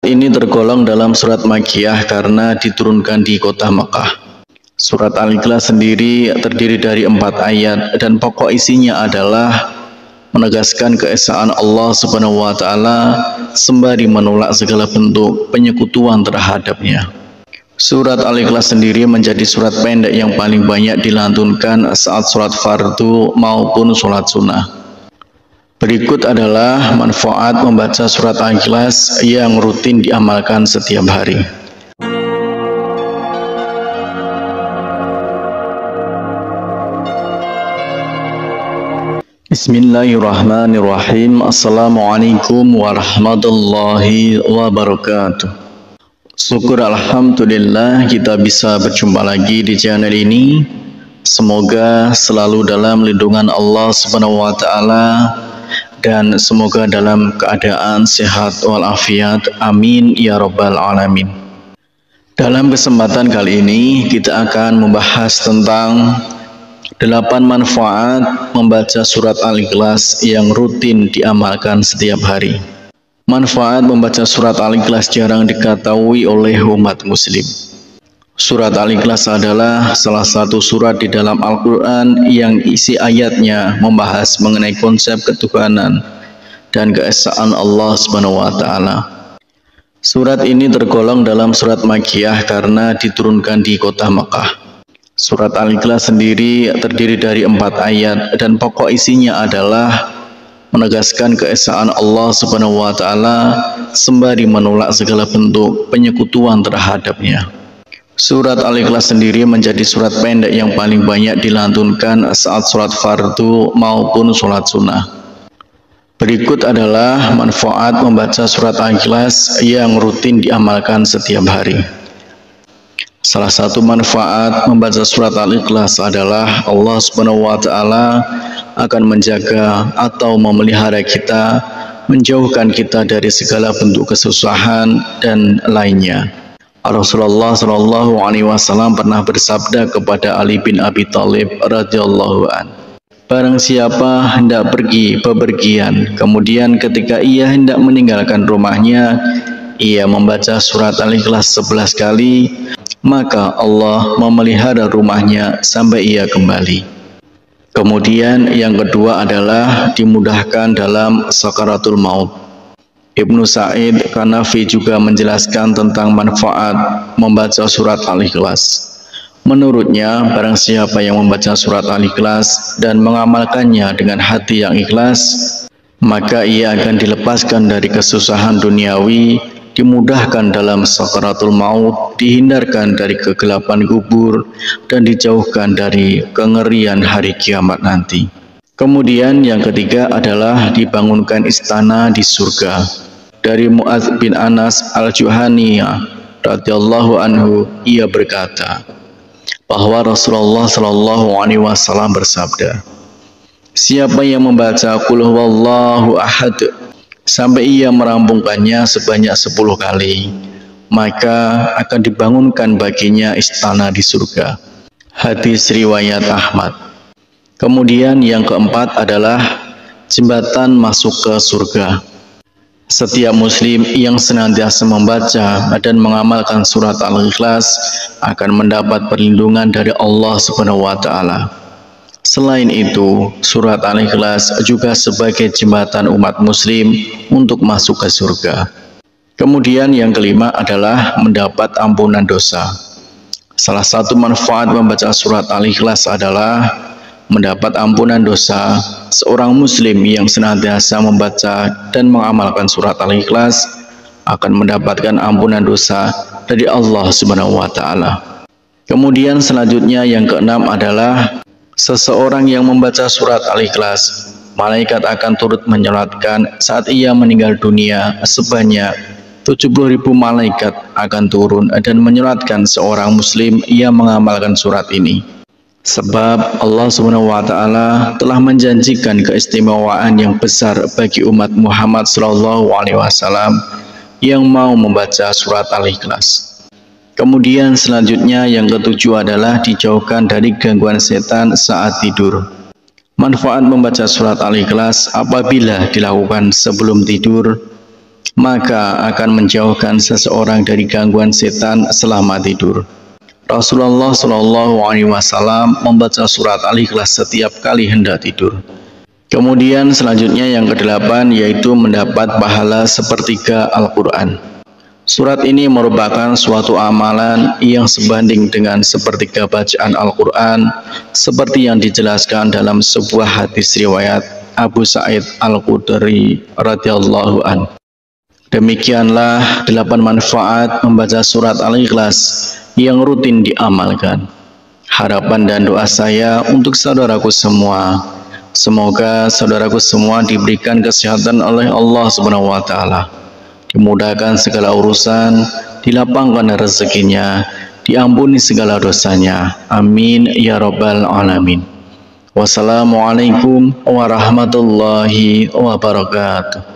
Ini tergolong dalam surat Makkiyah karena diturunkan di kota Mekah. Surat Al-Ikhlas sendiri terdiri dari 4 ayat dan pokok isinya adalah menegaskan keesaan Allah Subhanahu wa taala sembari menolak segala bentuk penyekutuan terhadapnya. Surat Al-Ikhlas sendiri menjadi surat pendek yang paling banyak dilantunkan saat sholat fardu maupun sholat sunnah. Berikut adalah manfaat membaca surat Al-Ikhlas yang rutin diamalkan setiap hari. Bismillahirrahmanirrahim. Assalamualaikum warahmatullahi wabarakatuh. Syukur alhamdulillah kita bisa berjumpa lagi di channel ini. Semoga selalu dalam lindungan Allah Subhanahu wa taala dan semoga dalam keadaan sehat walafiat. Amin ya rabbal alamin. Dalam kesempatan kali ini kita akan membahas tentang 8 manfaat membaca surat Al-Ikhlas yang rutin diamalkan setiap hari. Manfaat membaca surat Al-Ikhlas jarang diketahui oleh umat muslim. Surat Al-Ikhlas adalah salah satu surat di dalam Al-Quran yang isi ayatnya membahas mengenai konsep ketuhanan dan keesaan Allah Subhanahu wa taala. Surat ini tergolong dalam surat Makkiyah karena diturunkan di kota Mekah. Surat Al-Ikhlas sendiri terdiri dari 4 ayat dan pokok isinya adalah menegaskan keesaan Allah Subhanahu wa taala sembari menolak segala bentuk penyekutuan terhadapnya. Surat Al-Ikhlas sendiri menjadi surat pendek yang paling banyak dilantunkan saat sholat fardu maupun sholat sunnah. Berikut adalah manfaat membaca surat Al-Ikhlas yang rutin diamalkan setiap hari. Salah satu manfaat membaca surat Al-Ikhlas adalah Allah Subhanahu wa taala akan menjaga atau memelihara kita, menjauhkan kita dari segala bentuk kesusahan dan lainnya. Rasulullah Shallallahu Alaihi Wasallam pernah bersabda kepada Ali bin Abi Thalib radhiyallahu an, barang siapa hendak pergi bepergian, kemudian ketika ia hendak meninggalkan rumahnya, ia membaca surat Al-Ikhlas 11 kali, maka Allah memelihara rumahnya sampai ia kembali. Kemudian yang kedua adalah dimudahkan dalam sakaratul maut. Ibnu Sa'id Kanafi juga menjelaskan tentang manfaat membaca surat Al-Ikhlas. Menurutnya, barang siapa yang membaca surat Al-Ikhlas dan mengamalkannya dengan hati yang ikhlas, maka ia akan dilepaskan dari kesusahan duniawi, dimudahkan dalam sakaratul maut, dihindarkan dari kegelapan kubur, dan dijauhkan dari kengerian hari kiamat nanti. Kemudian yang ketiga adalah dibangunkan istana di surga. Dari Mu'adz bin Anas al-Juhaniyah radhiyallahu anhu, ia berkata bahwa Rasulullah Shallallahu Alaihi Wasallam bersabda, siapa yang membaca Qul huwallahu ahad sampai ia merampungkannya sebanyak 10 kali, maka akan dibangunkan baginya istana di surga. Hadis riwayat Ahmad. Kemudian yang keempat adalah jembatan masuk ke surga. Setiap muslim yang senantiasa membaca dan mengamalkan surat Al-Ikhlas akan mendapat perlindungan dari Allah Subhanahu wa taala. Selain itu, surat Al-Ikhlas juga sebagai jembatan umat muslim untuk masuk ke surga. Kemudian yang kelima adalah mendapat ampunan dosa. Salah satu manfaat membaca surat Al-Ikhlas adalah mendapat ampunan dosa. Seorang muslim yang senantiasa membaca dan mengamalkan surat Al-Ikhlas akan mendapatkan ampunan dosa dari Allah Subhanahu wa taala. Kemudian selanjutnya yang keenam adalah seseorang yang membaca surat Al-Ikhlas, malaikat akan turut menyolatkan saat ia meninggal dunia. Sebanyak 70.000 malaikat akan turun dan menyolatkan seorang muslim yang mengamalkan surat ini. Sebab Allah Subhanahu wa taala telah menjanjikan keistimewaan yang besar bagi umat Muhammad sallallahu alaihi wasallam yang mau membaca surat Al-Ikhlas. Kemudian selanjutnya yang ketujuh adalah dijauhkan dari gangguan setan saat tidur. Manfaat membaca surat Al-Ikhlas apabila dilakukan sebelum tidur maka akan menjauhkan seseorang dari gangguan setan selama tidur. Rasulullah Shallallahu Alaihi Wasallam membaca surat Al-Ikhlas setiap kali hendak tidur. Kemudian selanjutnya yang ke-8 yaitu mendapat pahala sepertiga Al-Quran. Surat ini merupakan suatu amalan yang sebanding dengan sepertiga bacaan Al-Quran, seperti yang dijelaskan dalam sebuah hadis riwayat Abu Sa'id Al-Khudri radhiyallahu anhu. Demikianlah 8 manfaat membaca surat Al-Ikhlas yang rutin diamalkan. Harapan dan doa saya untuk saudaraku semua, semoga saudaraku semua diberikan kesehatan oleh Allah Subhanahu wa taala, dimudahkan segala urusan, dilapangkan rezekinya, diampuni segala dosanya. Amin ya rabbal alamin. Wassalamualaikum warahmatullahi wabarakatuh.